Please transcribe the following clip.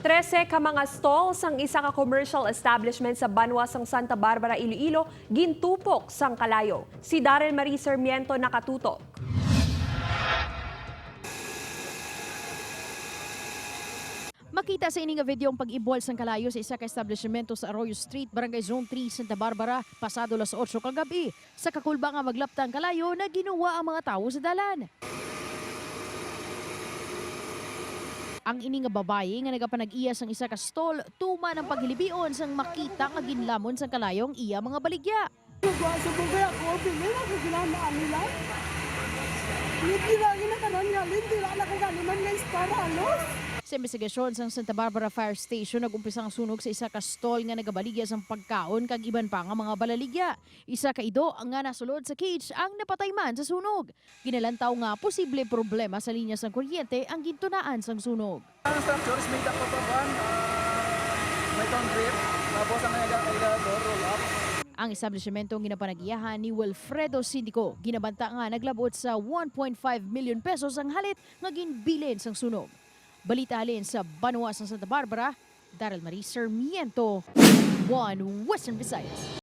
13 ka mga stalls ang isa ka commercial establishment sa Banwa sang Santa Barbara, Iloilo, gintupok sang kalayo. Si Darren Marie Sarmiento nakatutok. Makita sa ining video ang pag-ibol sang kalayo sa isa ka establishmento sa Arroyo Street, Barangay Zone 3, Santa Barbara, pasado las 8 kagabi. Sa kakulba nga maglaptang kalayo na ginawa ang mga tao sa dalan. Ang ini nga babae nga nagapanag-iya sang isa ka stall, tuma ng paghilibion sang makita nga ginlamon sang kalayong iya mga baligya. Sa investigasyon sang Santa Barbara Fire Station, nag-umpisa ang sunog sa isa ka stall nga nagabaligya sang pagkaon kag iban pa nga mga balaligya. Isa ka ido ang nga nasulod sa cage ang napatay man sa sunog. Ginalantaw nga posible problema sa linya sang kuryente ang gintunaan sang sunog. Ang structure is made up of may concrete, tapos ang nagkakailador, roll up. Ang establishmentong ginapanagiyahan ni Wilfredo Sindico, ginabanta nga naglabot sa 1.5 million pesos ang halit nga ginbilin sang sunog. Balita halin sa Banwa sa Santa Barbara, Darren Marie Sarmiento, 1 Western Visayas.